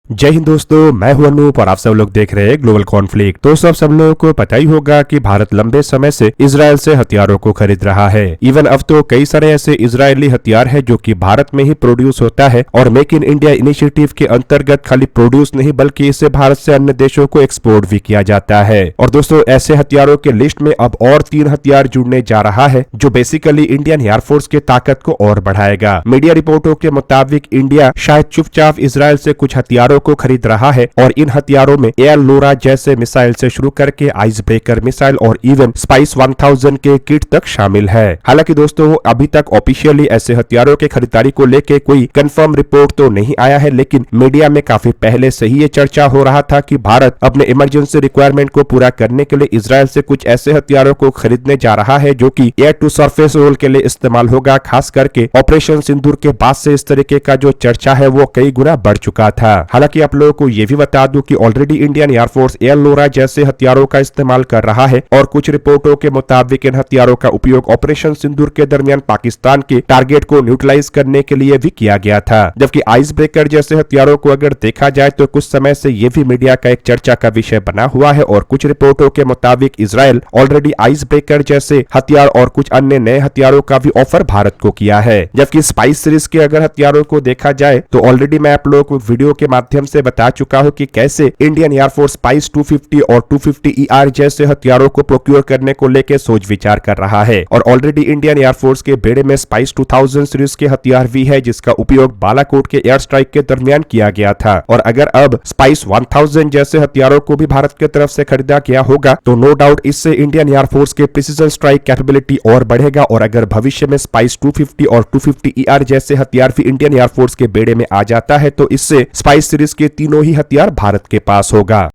जय हिंद दोस्तों, मैं हूं अनूप और आप सब लोग देख रहे हैं ग्लोबल कॉन्फ्लिक्ट। दोस्तों, आप सब लोगों को पता ही होगा कि भारत लंबे समय से इजराइल से हथियारों को खरीद रहा है। इवन अब तो कई सारे ऐसे इजरायली हथियार है जो कि भारत में ही प्रोड्यूस होता है और मेक इन इंडिया इनिशिएटिव के अंतर्गत खाली प्रोड्यूस नहीं बल्कि इसे भारत से अन्य देशों को एक्सपोर्ट भी किया जाता है। और दोस्तों, ऐसे हथियारों के लिस्ट में अब और 3 हथियार जुड़ने जा रहा है जो बेसिकली इंडियन एयरफोर्स की ताकत को और बढ़ाएगा। मीडिया रिपोर्टों के मुताबिक इंडिया शायद चुपचाप इजराइल से कुछ हथियारों को खरीद रहा है और इन हथियारों में एयर लोरा जैसे मिसाइल से शुरू करके आइस ब्रेकर मिसाइल और इवन स्पाइस 1000 के किट तक शामिल है। हालांकि दोस्तों, अभी तक ऑफिशियली ऐसे हथियारों के खरीदारी को लेकर कोई कंफर्म रिपोर्ट तो नहीं आया है, लेकिन मीडिया में काफी पहले से ही ये चर्चा हो रहा था कि भारत अपने इमरजेंसी रिक्वायरमेंट को पूरा करने के लिए इजराइल से कुछ ऐसे हथियारों को खरीदने जा रहा है जो कि एयर टू सरफेस रोल के लिए इस्तेमाल होगा। खास करके ऑपरेशन सिंदूर के बाद से इस तरीके का जो चर्चा है वो कई गुना बढ़ चुका था। हालांकि आप लोगों को यह भी बता दूं कि ऑलरेडी इंडियन एयरफोर्स एयर लोरा जैसे हथियारों का इस्तेमाल कर रहा है और कुछ रिपोर्टों के मुताबिक इन हथियारों का उपयोग ऑपरेशन सिंदूर के दरमियान पाकिस्तान के टारगेट को न्यूट्रलाइज करने के लिए भी किया गया था। जबकि आइस ब्रेकर जैसे हथियारों को अगर देखा जाए तो कुछ समय से ये भी मीडिया का एक चर्चा का विषय बना हुआ है और कुछ रिपोर्टों के मुताबिक इजराइल ऑलरेडी आइस ब्रेकर जैसे हथियार और कुछ अन्य नए हथियारों का भी ऑफर भारत को किया है। जबकि स्पाइस सीरीज के अगर हथियारों को देखा जाए तो ऑलरेडी मैं आप लोगों को वीडियो के माध्यम से बता चुका हूं कि कैसे इंडियन एयरफोर्स स्पाइस 250 और 250ER जैसे हथियारों को प्रोक्योर करने को लेकर सोच विचार कर रहा है। और ऑलरेडी इंडियन एयरफोर्स के बेड़े में स्पाइस 2000 सीरीज के हथियार भी है जिसका उपयोग बालाकोट के एयर स्ट्राइक के दरमियान किया गया था। और अगर अब स्पाइस 1000 जैसे हथियारों को भी भारत की तरफ से खरीदा गया होगा तो नो डाउट इससे इंडियन एयरफोर्स के प्रिसीजन स्ट्राइक कैपेबिलिटी और बढ़ेगा। और अगर भविष्य में स्पाइस 250 और 250ER जैसे हथियार भी इंडियन एयरफोर्स के बेड़े में आ जाता है तो इससे स्पाइस सीरीज के तीनों ही हथियार भारत के पास होगा।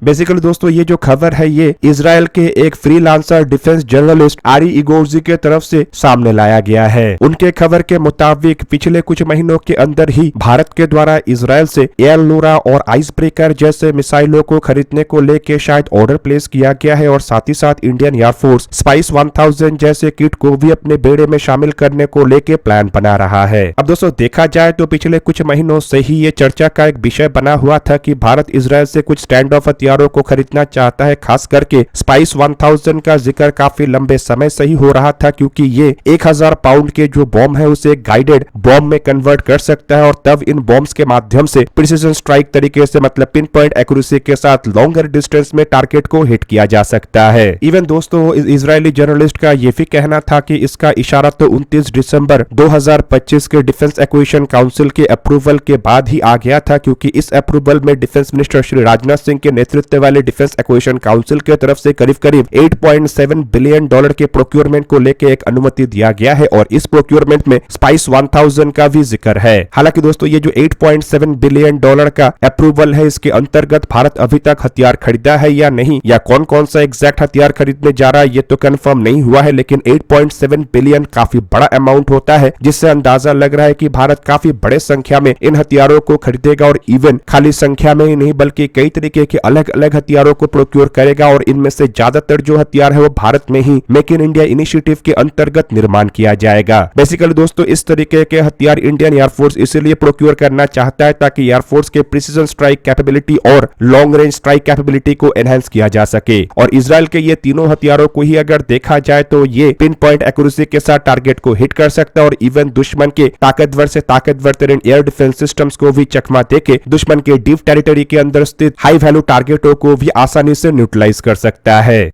बेसिकली दोस्तों, ये जो खबर है ये इजराइल के एक फ्रीलांसर डिफेंस जर्नलिस्ट आरी इगोर्जी के तरफ से सामने लाया गया है। उनके खबर के मुताबिक पिछले कुछ महीनों के अंदर ही भारत के द्वारा इजराइल से एयर लोरा और आइस ब्रेकर जैसे मिसाइलों को खरीदने को लेकर शायद ऑर्डर प्लेस किया गया है और साथ ही साथ इंडियन एयरफोर्स स्पाइस 1000 जैसे किट को भी अपने बेड़े में शामिल करने को लेकर प्लान बना रहा है। अब दोस्तों, देखा जाए तो पिछले कुछ महीनों से ही ये चर्चा का एक विषय बना हुआ था कि भारत इजराइल से कुछ स्टैंड ऑफ हथियारों को खरीदना चाहता है। खास करके स्पाइस 1000 का जिक्र काफी लंबे समय से ही हो रहा था क्योंकि ये 1000 पाउंड के जो बॉम्ब है उसे गाइडेड बॉम्ब में कन्वर्ट कर सकता है और तब इन बॉम्ब्स के माध्यम से प्रिसीजन स्ट्राइक तरीके से मतलब पिन पॉइंट एक्यूरेसी के साथ लॉन्गर डिस्टेंस में टारगेट को हिट किया जा सकता है। इवन दोस्तों, इजरायली जर्नलिस्ट का यह भी कहना था कि इसका इशारा तो 29 दिसंबर 2025 के डिफेंस एक्विजिशन काउंसिल के अप्रूवल के बाद ही आ गया था क्योंकि इस अप्रूवल में डिफेंस मिनिस्टर श्री राजनाथ सिंह के नेतृत्व वाले डिफेंस एक्विजिशन काउंसिल की तरफ से करीब 8.7 बिलियन डॉलर के प्रोक्योरमेंट को लेकर एक अनुमति दिया गया है और इस प्रोक्योरमेंट में स्पाइस 1000 का भी जिक्र है। हालांकि दोस्तों, ये जो 8.7 बिलियन डॉलर का अप्रूवल है इसके अंतर्गत भारत अभी तक हथियार खरीदा है या नहीं या कौन कौन सा एग्जैक्ट हथियार खरीदने जा रहा है ये तो कंफर्म नहीं हुआ है, लेकिन 8.7 बिलियन काफी बड़ा अमाउंट होता है जिससे अंदाजा लग रहा है कि भारत काफी बड़े संख्या में इन हथियारों को खरीदेगा और इवन खाली संख्या में ही नहीं बल्कि कई तरीके के अलग अलग हथियारों को प्रोक्योर करेगा और इनमें से ज्यादातर जो हथियार है वो भारत में ही मेक इन इंडिया इनिशिएटिव के अंतर्गत निर्माण किया जाएगा। बेसिकली दोस्तों, इस तरीके के हथियार इंडियन एयरफोर्स इसलिए प्रोक्योर करना चाहता है ताकि एयरफोर्स के प्रिसीजन स्ट्राइक कैपेबिलिटी और लॉन्ग रेंज स्ट्राइक कैपेबिलिटी को एनहांस किया जा सके। और इजराइल के ये तीनों हथियारों को ही अगर देखा जाए तो ये पिन पॉइंट एक्यूरेसी के साथ टारगेट को हिट कर सकता है और इवन दुश्मन के ताकतवर से ताकतवर तरीन एयर डिफेंस सिस्टम्स को भी चकमा देके दुश्मन के डीप टेरिटरी के अंदर स्थित हाई वैल्यू टारगेटों को भी आसानी से न्यूट्रलाइज कर सकता है।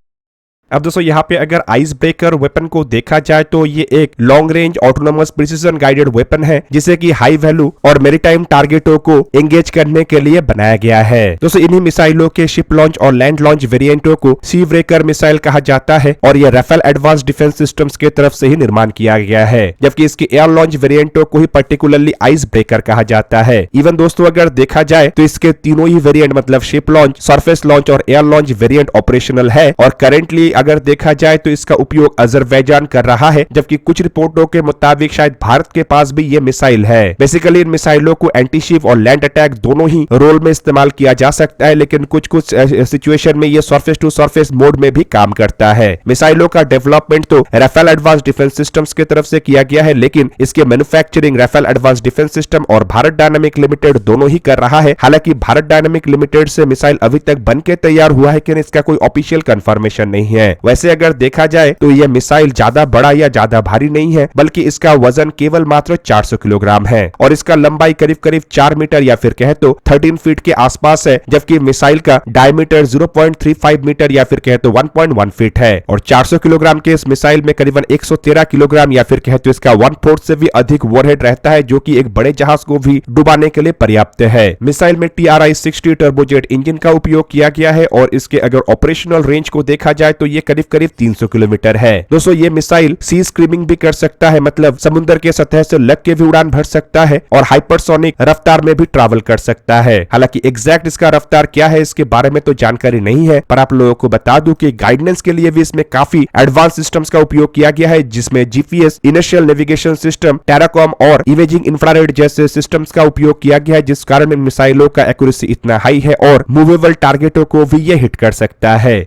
अब दोस्तों, यहाँ पे अगर आइस ब्रेकर वेपन को देखा जाए तो ये एक long range autonomous precision guided weapon है जिसे कि हाई वैल्यू और मेरीटाइम टारगेटों को एंगेज करने के लिए बनाया गया है। दोस्तों, इन्हीं मिसाइलों के शिप लॉन्च और लैंड लॉन्च वेरिएंटों को सी ब्रेकर मिसाइल कहा जाता है और ये राफेल एडवांस डिफेंस सिस्टम्स की तरफ से ही निर्माण किया गया है, जबकि इसके एयर लॉन्च वेरिएंटों को ही पर्टिकुलरली आइस ब्रेकर कहा जाता है। इवन दोस्तों, अगर देखा जाए तो इसके तीनों ही वेरिएंट मतलब शिप लॉन्च, सरफेस लॉन्च और एयर लॉन्च वेरिएंट ऑपरेशनल है और करेंटली अगर देखा जाए तो इसका उपयोग अजरबैजान कर रहा है, जबकि कुछ रिपोर्टों के मुताबिक शायद भारत के पास भी ये मिसाइल है। बेसिकली इन मिसाइलों को एंटी शिप और लैंड अटैक दोनों ही रोल में इस्तेमाल किया जा सकता है, लेकिन कुछ कुछ सिचुएशन में ये सरफेस टू सरफेस मोड में भी काम करता है। मिसाइलों का डेवलपमेंट तो राफेल एडवांस डिफेंस सिस्टम्स की तरफ से किया गया है, लेकिन इसके manufacturing Rafael advance defence system और भारत डायनामिक लिमिटेड दोनों ही कर रहा है। हालांकि भारत डायनामिक लिमिटेड से मिसाइल अभी तक बन के तैयार हुआ है कि इसका कोई ऑफिशियल कंफर्मेशन नहीं है। वैसे अगर देखा जाए तो यह मिसाइल ज्यादा बड़ा या ज्यादा भारी नहीं है, बल्कि इसका वजन केवल मात्र 400 किलोग्राम है और इसका लंबाई करीब करीब 4 मीटर या फिर कहे तो 13 फीट के आसपास है, जबकि मिसाइल का डायमीटर 0.35 मीटर या फिर कहे तो 1.1 फीट है। और 400 किलोग्राम के इस मिसाइल में करीबन 113 किलोग्राम या फिर कहे तो इसका 1/4 से भी अधिक वॉरहेड रहता है, जो कि एक बड़े जहाज को भी डुबाने के लिए पर्याप्त है। मिसाइल में TRI-60 टर्बोजेट इंजन का उपयोग किया गया है और इसके अगर ऑपरेशनल रेंज को देखा जाए तो ये करीब करीब 300 किलोमीटर है। दोस्तों ये मिसाइल सी स्क्रीमिंग भी कर सकता है, मतलब समुद्र के सतह से लग के भी उड़ान भर सकता है और हाइपरसोनिक रफ्तार में भी ट्रैवल कर सकता है। हालांकि एग्जैक्ट इसका रफ्तार क्या है इसके बारे में तो जानकारी नहीं है, पर आप लोगों को बता दूं कि गाइडेंस के लिए भी इसमें काफी एडवांस सिस्टम्स का उपयोग किया गया है, जिसमें GPS, इनिशियल नेविगेशन सिस्टम, टेराकॉम और इमेजिंग इंफ्रारेड जैसे सिस्टम्स का उपयोग किया गया है, जिस कारण इन मिसाइलों का एक्यूरेसी इतना हाई है और मूवेबल टारगेटों को भी ये हिट कर सकता है।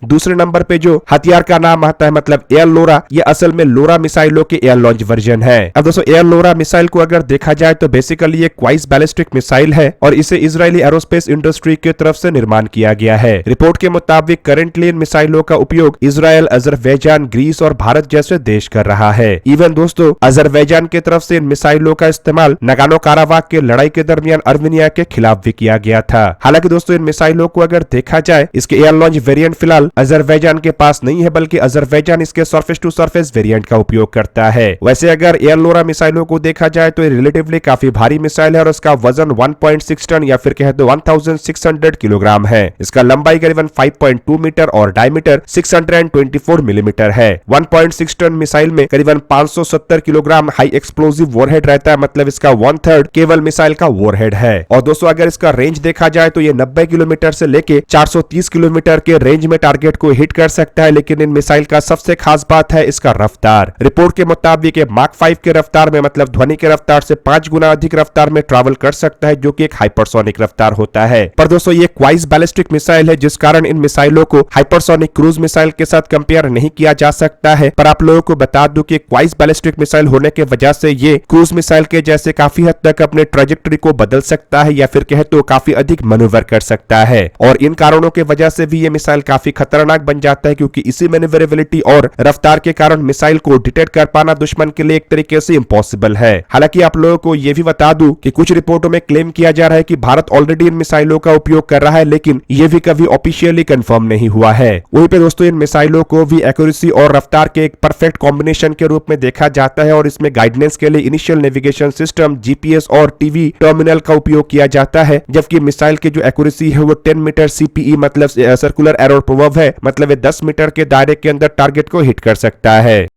दूसरे नंबर पे जो हथियार का नाम आता है मतलब एयर लोरा, ये असल में लोरा मिसाइलों के एयर लॉन्च वर्जन है। अब दोस्तों एयर लोरा मिसाइल को अगर देखा जाए तो बेसिकली ये क्वाइस बैलिस्टिक मिसाइल है और इसे इजरायली एरोस्पेस इंडस्ट्री की तरफ से निर्माण किया गया है। रिपोर्ट के मुताबिक करंटली इन मिसाइलों का उपयोग इजरायल, अजरबैजान, ग्रीस और भारत जैसे देश कर रहा है। इवन दोस्तों अजरबैजान की तरफ से इन मिसाइलों का इस्तेमाल नगानो काराबाग के लड़ाई के दरमियान अर्मेनिया के खिलाफ भी किया गया था। हालांकि दोस्तों इन मिसाइलों को अगर देखा जाए इसके एयर लॉन्च वेरिएंट फिलहाल अजरबैजान के पास नहीं है, बल्कि अजरबैजान इसके सरफेस टू सरफेस वेरिएंट का उपयोग करता है। वैसे अगर एयर लोरा मिसाइलों को देखा जाए तो ये रिलेटिवली काफी भारी मिसाइल है और इसका वजन 1.6 टन या फिर कहे तो 1600 किलोग्राम है। इसका लंबाई करीबन 5.2 मीटर और डायमीटर 624 मिलीमीटर है। 1.6 टन मिसाइल में करीबन 570 किलोग्राम हाई एक्सप्लोसिव वॉरहेड रहता है, मतलब इसका 1/3 केवल मिसाइल का वॉरहेड है। और दोस्तों अगर इसका रेंज देखा जाए तो ये 90 किलोमीटर से लेके 430 किलोमीटर के रेंज में टारगेट को हिट कर सकता है। लेकिन इन मिसाइल का सबसे खास बात है इसका रफ्तार। रिपोर्ट के मुताबिक मार्क 5 के रफ्तार में मतलब ध्वनि के रफ्तार से 5 गुना अधिक रफ्तार में ट्रैवल कर सकता है, जो कि एक हाइपरसोनिक रफ्तार होता है। पर दोस्तों ये क्वाइस बैलिस्टिक मिसाइल है, जिस कारण इन मिसाइलों को हाइपरसोनिक क्रूज मिसाइल के साथ कंपेयर नहीं किया जा सकता है। पर आप लोगों को बता दूं कि क्वाइस बैलिस्टिक मिसाइल होने के वजह से ये क्रूज मिसाइल के जैसे काफी हद तक अपने ट्रेजेक्टरी को बदल सकता है या फिर कहे तो काफी अधिक मैन्यूवर कर सकता है। और इन कारणों के वजह से भी ये मिसाइल काफी खतरनाक बन जाता है, क्योंकि इसी मैन्यूवरेबिलिटी और रफ्तार के कारण मिसाइल को डिटेक्ट कर पाना दुश्मन के लिए एक तरीके से इम्पॉसिबल है। हालांकि आप लोगों को यह भी बता दूं कि कुछ रिपोर्टों में क्लेम किया जा रहा है कि भारत ऑलरेडी इन मिसाइलों का उपयोग कर रहा है, लेकिन यह भी कभी ऑफिशियली कंफर्म नहीं हुआ है। वहीं पे दोस्तों इन मिसाइलों को भी एक्यूरेसी और रफ्तार के एक परफेक्ट कॉम्बिनेशन के रूप में देखा जाता है और इसमें गाइडेंस के लिए इनिशियल नेविगेशन सिस्टम, GPS और टीवी टर्मिनल का उपयोग किया जाता है। जबकि मिसाइल की जो एक्यूरेसी है वो 10 मीटर CPE मतलब सर्कुलर एरो प्रोवर्ब है, मतलब ये 10 मीटर के दायरे के अंदर टारगेट को हिट कर सकता है।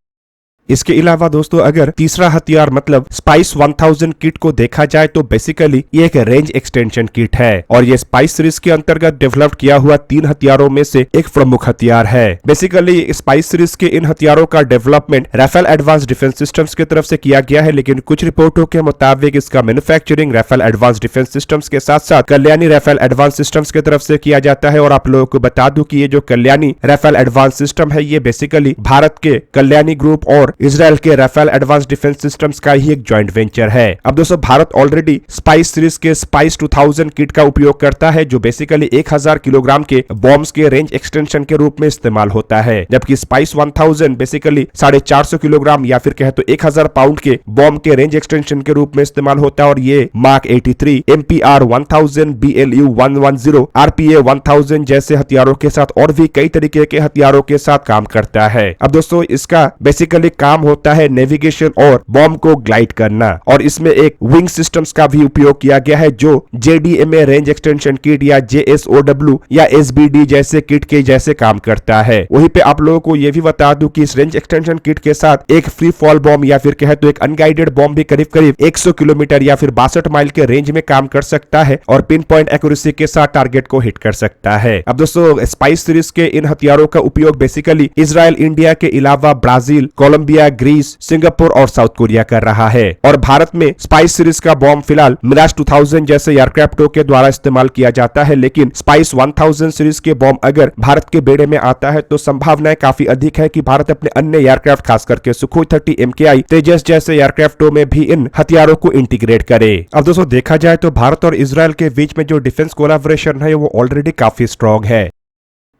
इसके अलावा दोस्तों अगर तीसरा हथियार मतलब स्पाइस 1000 किट को देखा जाए तो बेसिकली ये एक रेंज एक्सटेंशन किट है और ये स्पाइस सीरीज के अंतर्गत डेवलप किया हुआ 3 हथियारों में से एक प्रमुख हथियार है। बेसिकली स्पाइस सीरीज के इन हथियारों का development Rafael advance defence systems की तरफ से किया गया है, लेकिन कुछ रिपोर्टों के मुताबिक इसका manufacturing Rafael advance defence systems के साथ साथ कल्याणी राफेल एडवांस सिस्टम्स की तरफ से किया जाता है। और आप लोगों को बता दूं कि ये जो कल्याणी राफेल एडवांस सिस्टम है ये बेसिकली भारत के कल्याणी ग्रुप और इजराइल के राफेल एडवांस डिफेंस सिस्टम्स का ही एक जॉइंट वेंचर है। अब दोस्तों भारत ऑलरेडी स्पाइस सीरीज के स्पाइस 2000 किट का उपयोग करता है, जो बेसिकली 1000 किलोग्राम के बॉम्ब्स के रेंज एक्सटेंशन के रूप में इस्तेमाल होता है, जबकि स्पाइस 1000 बेसिकली 450 किलोग्राम या फिर कहे तो 1000 पाउंड के बॉम्ब के रेंज एक्सटेंशन के रूप में इस्तेमाल होता है। और ये मार्क 83, MPR 1000, BLU 110, RPA 1000 जैसे हथियारों के साथ और भी कई तरीके के हथियारों के साथ काम करता है। अब दोस्तों इसका बेसिकली काम होता है नेविगेशन और बॉम्ब को ग्लाइड करना, और इसमें एक विंग सिस्टम्स का भी उपयोग किया गया है जो JDMA रेंज एक्सटेंशन किट या JSOW या SBD जैसे किट के जैसे काम करता है। वहीं पे आप लोगों को यह भी बता दूं कि इस रेंज एक्सटेंशन किट के साथ एक फ्री फॉल बॉम्ब या फिर कहे तो एक अनगाइडेड बॉम्ब भी करीब करीब 100 किलोमीटर या फिर 62 माइल के रेंज में काम कर सकता है और पिन पॉइंट एक्यूरेसी के साथ टारगेट को हिट कर सकता है। अब दोस्तों स्पाइस सीरीज के इन हथियारों का उपयोग बेसिकली इजराइल इंडिया के अलावा ब्राजील, कोलंबिया, ग्रीस, सिंगापुर और साउथ कोरिया कर रहा है, और भारत में स्पाइस सीरीज का बॉम्ब फिलहाल मिराज 2000 जैसे एयरक्राफ्टों के द्वारा इस्तेमाल किया जाता है, लेकिन स्पाइस 1000 सीरीज के बॉम्ब अगर भारत के बेड़े में आता है तो संभावनाएं काफी अधिक है कि भारत अपने अन्य एयरक्राफ्ट खास करके सुखोई 30 MKI तेजस जैसे एयरक्राफ्टों में भी इन हथियारों को इंटीग्रेट करे। अब दोस्तों देखा जाए तो भारत और इजराइल के बीच में जो डिफेंस कोलैबोरेशन है वो ऑलरेडी काफी स्ट्रॉन्ग है।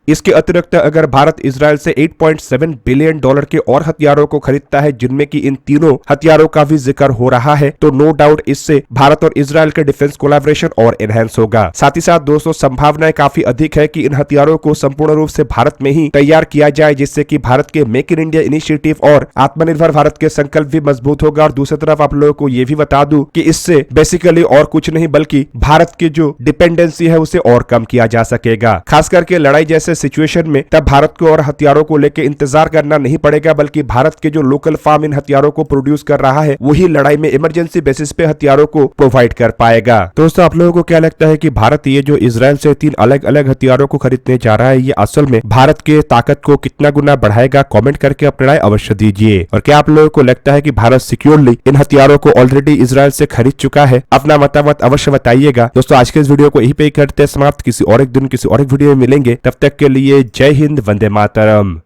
इसके अतिरिक्त अगर भारत इजराइल से $8.7 बिलियन के और हथियारों को खरीदता है जिनमें कि इन तीनों हथियारों का भी जिक्र हो रहा है, तो नो डाउट इससे भारत और इजराइल के डिफेंस कोलैबोरेशन और एनहेंस होगा। साथ ही साथ दोस्तों संभावनाएं काफी अधिक है कि इन हथियारों को संपूर्ण रूप से भारत में ही तैयार किया जाए, जिससे कि भारत के मेक इन इंडिया इनिशिएटिव और आत्मनिर्भर भारत के संकल्प भी मजबूत होगा। और दूसरी तरफ आप लोगों को यह भी बता दूं कि इससे बेसिकली और कुछ नहीं बल्कि भारत की जो डिपेंडेंसी है उसे और कम किया जा सकेगा। खास करके लड़ाई जैसे सिचुएशन में तब भारत को और हथियारों को लेकर इंतजार करना नहीं पड़ेगा, बल्कि भारत के जो लोकल फार्म इन हथियारों को प्रोड्यूस कर रहा है वही लड़ाई में इमरजेंसी बेसिस पे हथियारों को प्रोवाइड कर पाएगा। दोस्तों आप लोगों को क्या लगता है कि भारत ये जो इजराइल से 3 अलग अलग हथियारों को खरीदने जा रहा है ये असल में भारत के ताकत को कितना गुना बढ़ाएगा? कमेंट करके अपनी राय अवश्य दीजिए। और क्या आप लोगों को लगता है कि भारत सिक्योरली इन हथियारों को ऑलरेडी इजराइल से खरीद चुका है? अपना मतामत अवश्य बताइएगा। दोस्तों आज के इस वीडियो को यहीं पे करते हैं समाप्त। किसी और एक दिन किसी और एक वीडियो में मिलेंगे, तब तक के लिए जय हिंद, वंदे मातरम।